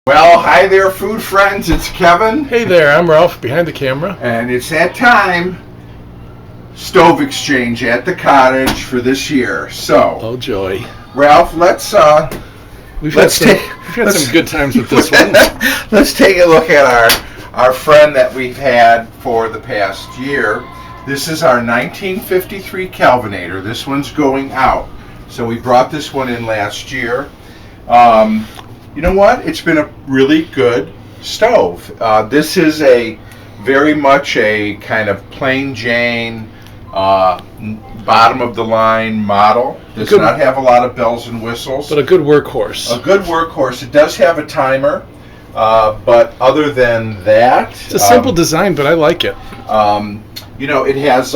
Well, hi there, food friends. It's Kevin. Hey there, I'm Ralph behind the camera. And it's that time. Stove exchange at the cottage for this year. So, oh joy, Ralph, we've had some good times with this one. Let's take a look at our friend that we've had for the past year. This is our 1953 Kelvinator. This one's going out. So we brought this one in last year. You know what? It's been a really good stove. This is very much a kind of plain Jane, bottom of the line model. Does not have a lot of bells and whistles. But a good workhorse. A good workhorse. It does have a timer, but other than that, it's a simple design, but I like it. It has.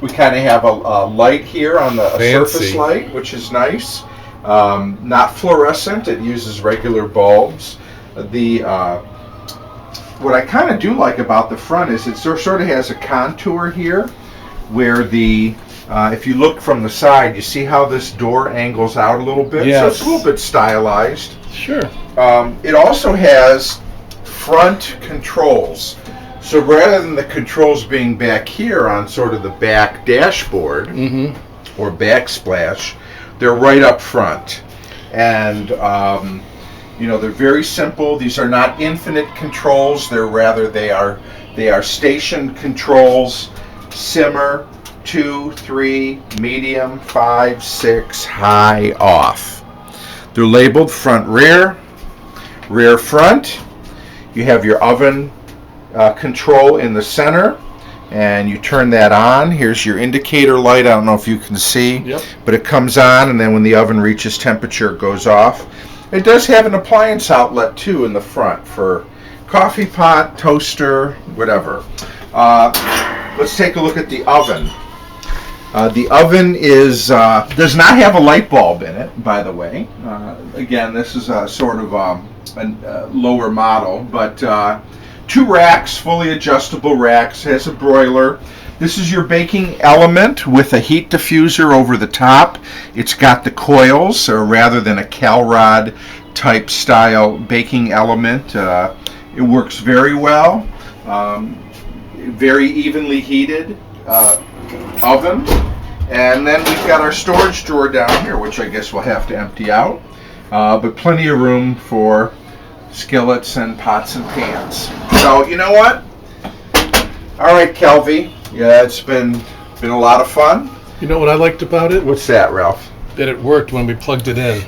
We kind of have a light here on the surface light, which is nice. Not fluorescent. It uses regular bulbs. What I kind of do like about the front is it sort of has a contour here, where if you look from the side, you see how this door angles out a little bit. Yes. So it's a little bit stylized. Sure. It also has front controls. So rather than the controls being back here on sort of the back dashboard or backsplash, they're right up front. And they're very simple. These are not infinite controls. They are station controls. Simmer, 2, 3, medium, 5, 6, high, off. They're labeled front, rear, rear, front. You have your oven control in the center, and you turn that on. Here's your indicator light. I don't know if you can see, but it comes on, and then when the oven reaches temperature, it goes off. It does have an appliance outlet too in the front for coffee pot, toaster, whatever. Let's take a look at the oven. The oven does not have a light bulb in it, by the way. Again, this is a sort of a lower model, but 2 racks, fully adjustable racks, has a broiler. This is your baking element with a heat diffuser over the top. It's got the coils, or rather than a Cal Rod type style baking element. It works very well. Very evenly heated oven. And then we've got our storage drawer down here, which I guess we'll have to empty out. But plenty of room for skillets and pots and pans. So, you know what? All right, Kelvy. Yeah, it's been a lot of fun. You know what I liked about it? What's that, Ralph? That it worked when we plugged it in.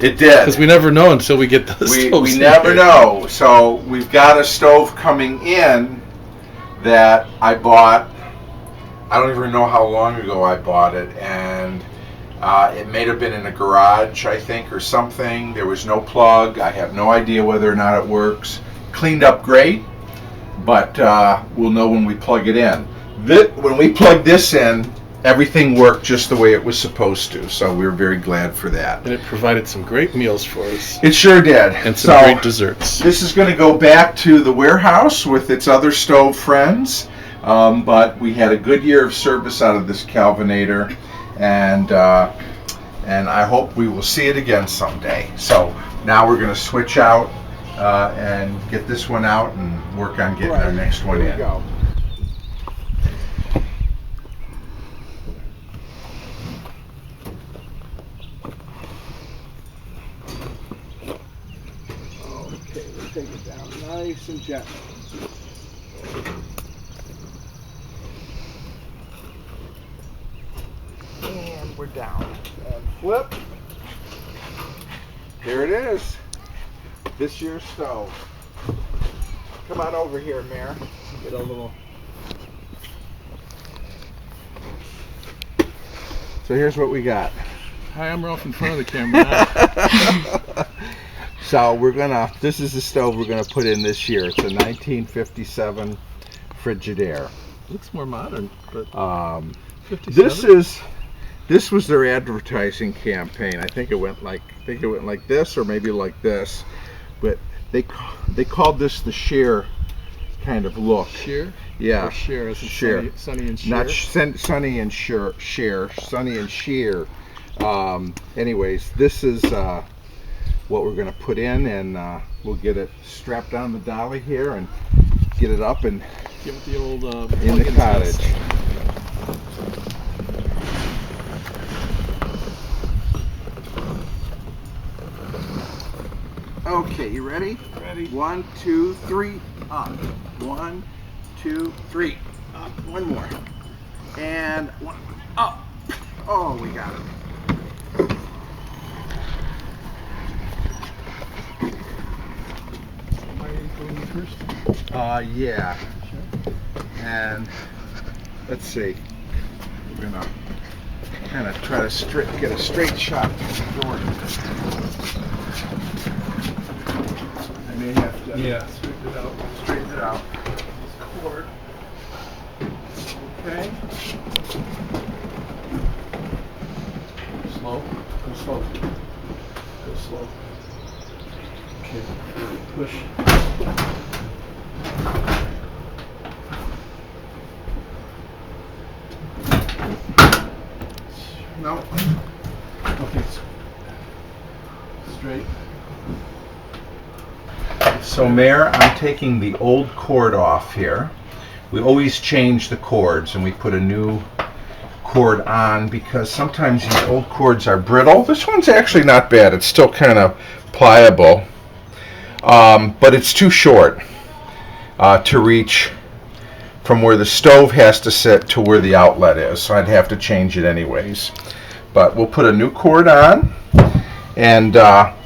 It did. Because we never know until we get the stove. We never know. So we've got a stove coming in that I bought. I don't even know how long ago I bought it, and it may have been in a garage, I think, or something. There was no plug. I have no idea whether or not it works. Cleaned up great, but we'll know when we plug it in. When we plugged this in, everything worked just the way it was supposed to, so we were very glad for that. And it provided some great meals for us. It sure did. And some great desserts. This is going to go back to the warehouse with its other stove friends, but we had a good year of service out of this Kelvinator, and I hope we will see it again someday. So now we're going to switch out and get this one out and work on getting our next one in. Go. Okay, we'll take it down nice and gently. And we're down. And flip. Here it is. This year's stove. Come on over here, Mare. Get a little. So here's what we got. Hi, I'm Ralph in front of the camera now. So this is the stove we're gonna put in this year. It's a 1957 Frigidaire. Looks more modern, but 57? This was their advertising campaign. I think it went like this, or maybe like this, but they called this the sheer kind of look. Sheer? Yeah. Or sheer, as in sheer. Sunny and sheer? Not sunny and sheer. Sunny and sheer. Anyways, this is what we're going to put in, and we'll get it strapped on the dolly here and get it up and give it the old in the cottage. Okay, you ready? Ready. 1, 2, 3, up. 1, 2, 3, up. One more. And one, up. Oh, we got it. Am I going first? Yeah. Sure. And let's see. We're gonna kind of try to get a straight shot through the door. I may have to straighten it out. This cord. Okay. Slow. Go slow. Go slow. Okay. Push. No. Okay. Straight. So Mayor, I'm taking the old cord off here. We always change the cords and we put a new cord on because sometimes these old cords are brittle. This one's actually not bad. It's still kind of pliable, but it's too short to reach from where the stove has to sit to where the outlet is. So I'd have to change it anyways. But we'll put a new cord on, and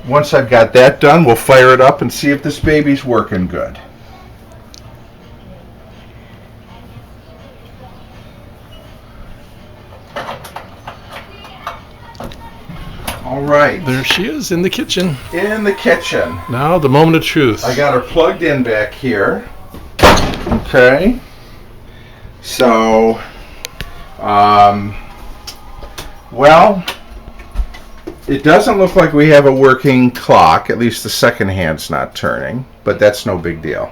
once I've got that done, we'll fire it up and see if this baby's working good. All right. There she is in the kitchen. In the kitchen. Now the moment of truth. I got her plugged in back here. Okay. So, well, it doesn't look like we have a working clock. At least the second hand's not turning, but that's no big deal.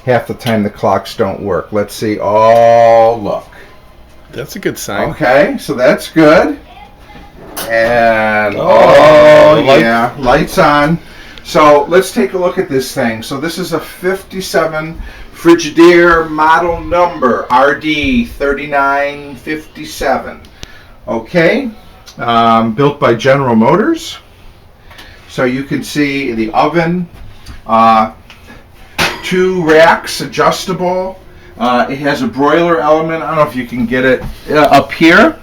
Half the time the clocks don't work. Let's see. Oh, look. That's a good sign. Okay, so that's good. And yeah, lights on. So let's take a look at this thing. So this is a 57 Frigidaire model number RD3957. Okay, built by General Motors. So you can see the oven, 2 racks adjustable. It has a broiler element. I don't know if you can get it up here.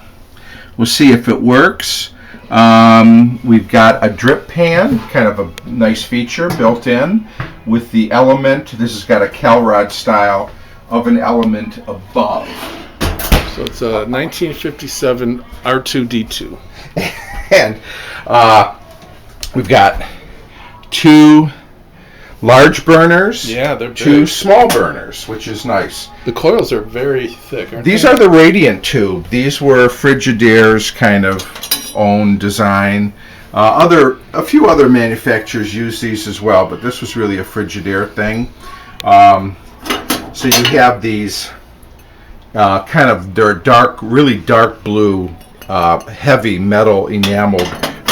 We'll see if it works. We've got a drip pan, kind of a nice feature built in with the element. This has got a Calrod style of an element above. So it's a 1957 R2D2. And we've got 2 large burners, Yeah, they're 2 big. small burners, which is nice. The coils are very thick, aren't These they? are the radiant tube. These were Frigidaire's kind of own design. A few other manufacturers use these as well, but this was really a Frigidaire thing. So you have these they're dark, really dark blue, heavy metal enameled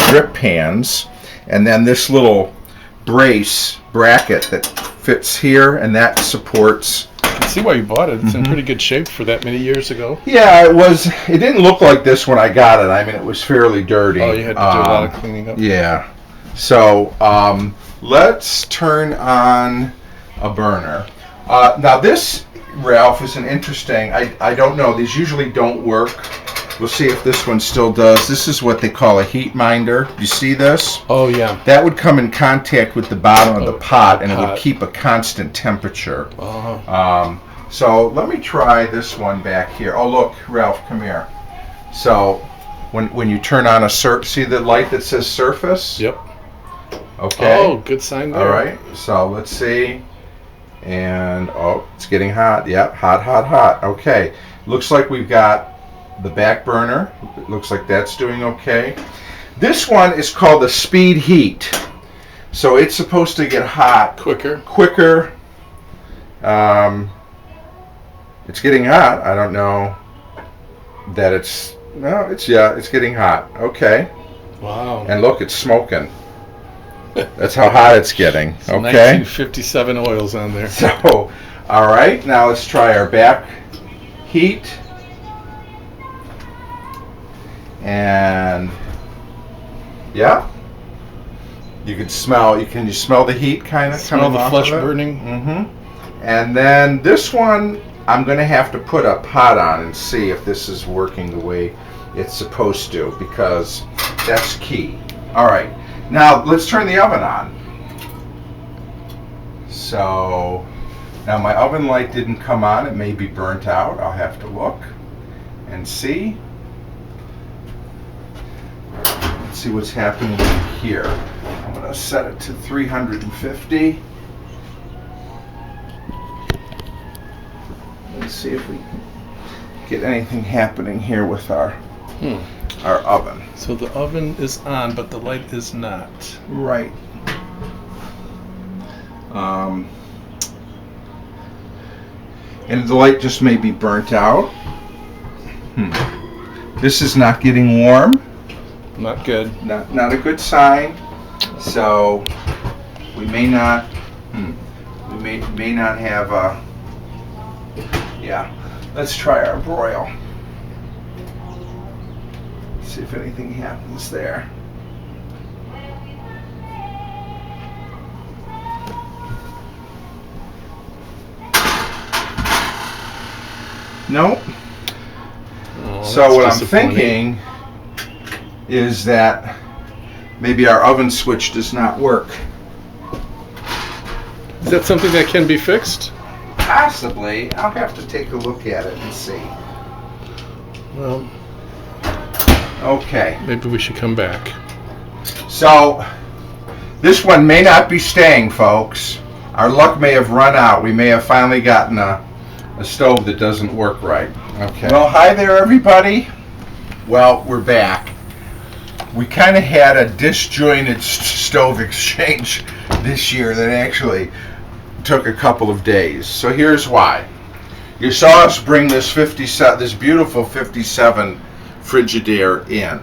drip pans, and then this little bracket that fits here, and that supports. I can see why you bought it. It's in pretty good shape for that many years ago. Yeah, it was. It didn't look like this when I got it. I mean, it was fairly dirty. Oh, you had to do a lot of cleaning up. Yeah. So let's turn on a burner. Now this, Ralph, is an interesting. I don't know. These usually don't work. We'll see if this one still does. This is what they call a heat minder. You see this? Oh, yeah. That would come in contact with the bottom of the pot, and it would pot. keep a constant temperature. Oh. So let me try this one back here. Oh, look, Ralph, come here. So when you turn on see the light that says surface? Yep. Okay. Oh, good sign there. All right. So let's see. And, it's getting hot. Yep, hot, hot, hot. Okay. Looks like we've got the back burner. It looks like that's doing okay. This one is called the speed heat. So it's supposed to get hot Quicker. It's getting hot. I don't know that it's getting hot. Okay. Wow. And look, it's smoking. That's how hot it's getting. So Okay. 1957 oils on there. So, all right. Now let's try our back heat. And yeah, you can smell. Can you smell the heat kind of Smell coming the off flesh of it? burning. Mm-hmm. And then this one, I'm going to have to put a pot on and see if this is working the way it's supposed to, because that's key. All right, now let's turn the oven on. So now my oven light didn't come on. It may be burnt out. I'll have to look and see. Let's see what's happening here. I'm going to set it to 350. Let's see if we get anything happening here with our oven. So the oven is on, but the light is not. Right. And the light just may be burnt out. This is not getting warm. Not good. Not a good sign. So we may not. We may not have a. Yeah. Let's try our broil. See if anything happens there. Nope. Oh, So what I'm disappointing. thinking is that maybe our oven switch does not work. Is that something that can be fixed? Possibly. I'll have to take a look at it and see. Well, Okay. maybe we should come back. So this one may not be staying, folks. Our luck may have run out. We may have finally gotten a stove that doesn't work right. Okay. Well, hi there, everybody. Well, we're back. We kind of had a disjointed stove exchange this year that actually took a couple of days. So here's why. You saw us bring this beautiful 57 Frigidaire in.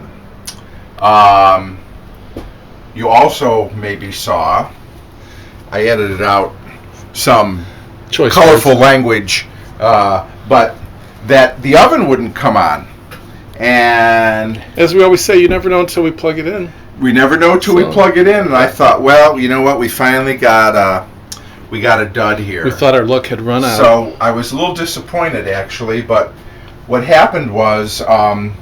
You also maybe saw I edited out some Choice colorful language, but that the oven wouldn't come on. And as we always say, you never know until we plug it in. we never know till we plug it in. And I thought, well, you know what? We finally got a dud here. We thought our luck had run out. So I was a little disappointed, actually. But what happened was I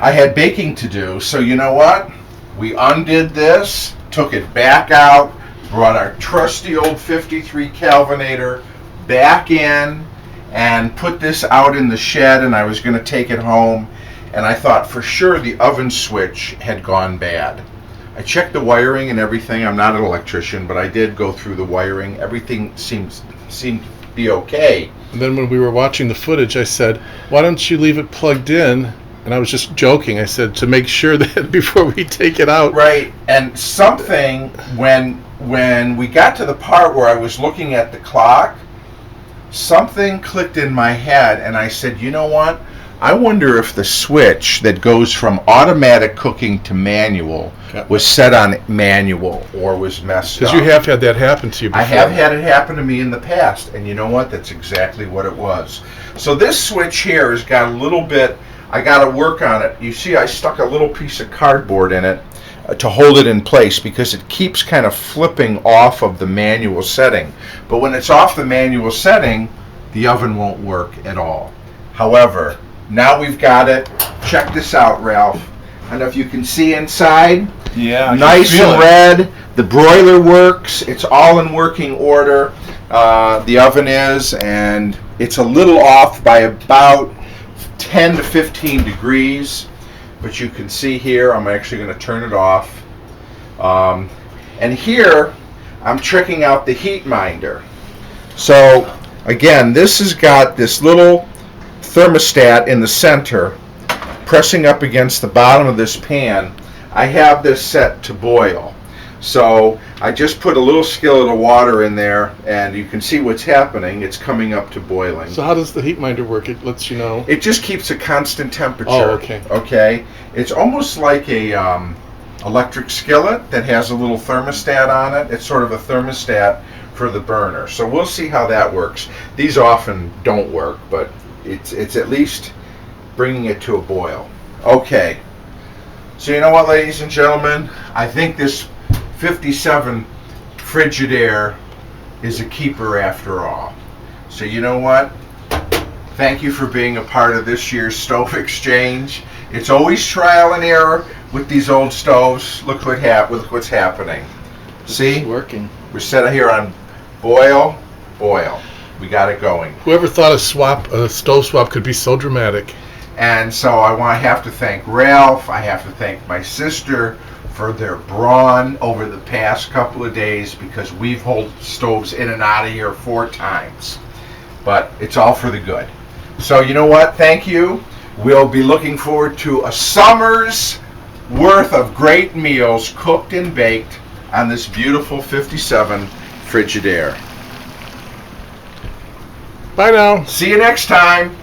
had baking to do. So you know what? We undid this, took it back out, brought our trusty old 53 Kelvinator back in, and put this out in the shed, and I was going to take it home, and I thought for sure the oven switch had gone bad. I checked the wiring and everything. I'm not an electrician, but I did go through the wiring. Everything seemed to be okay. And then when we were watching the footage, I said, why don't you leave it plugged in? And I was just joking. I said, to make sure that before we take it out. Right, and something, when we got to the part where I was looking at the clock, something clicked in my head, and I said, you know what? I wonder if the switch that goes from automatic cooking to manual was set on manual or was messed up. Because you have had that happen to you before. I have had it happen to me in the past, and you know what? That's exactly what it was. So this switch here has got a little bit, I got to work on it. You see, I stuck a little piece of cardboard in it to hold it in place because it keeps kind of flipping off of the manual setting. But when it's off the manual setting, the oven won't work at all. However, now we've got it. Check this out, Ralph. I don't know if you can see inside. Yeah, Nice and red. The broiler works. It's all in working order. The oven is, and it's a little off by about 10 to 15 degrees. But you can see here, I'm actually going to turn it off. And here, I'm checking out the heat minder. So, again, this has got this little thermostat in the center pressing up against the bottom of this pan. I have this set to boil. So I just put a little skillet of water in there, and you can see what's happening. It's coming up to boiling. So how does the heat minder work? It lets you know. It just keeps a constant temperature. Oh, okay. Okay. It's almost like a electric skillet that has a little thermostat on it. It's sort of a thermostat for the burner. So we'll see how that works. These often don't work, but it's at least bringing it to a boil. Okay. So you know what, ladies and gentlemen? I think this 57 Frigidaire is a keeper after all. So you know what? Thank you for being a part of this year's stove exchange. It's always trial and error with these old stoves. Look what's happening. See? It's working. We're set here on boil. We got it going. Whoever thought a stove swap could be so dramatic. And so I have to thank Ralph. I have to thank my sister for their brawn over the past couple of days, because we've hauled stoves in and out of here 4 times. But it's all for the good. So you know what? Thank you. We'll be looking forward to a summer's worth of great meals cooked and baked on this beautiful 57 Frigidaire. Bye now. See you next time.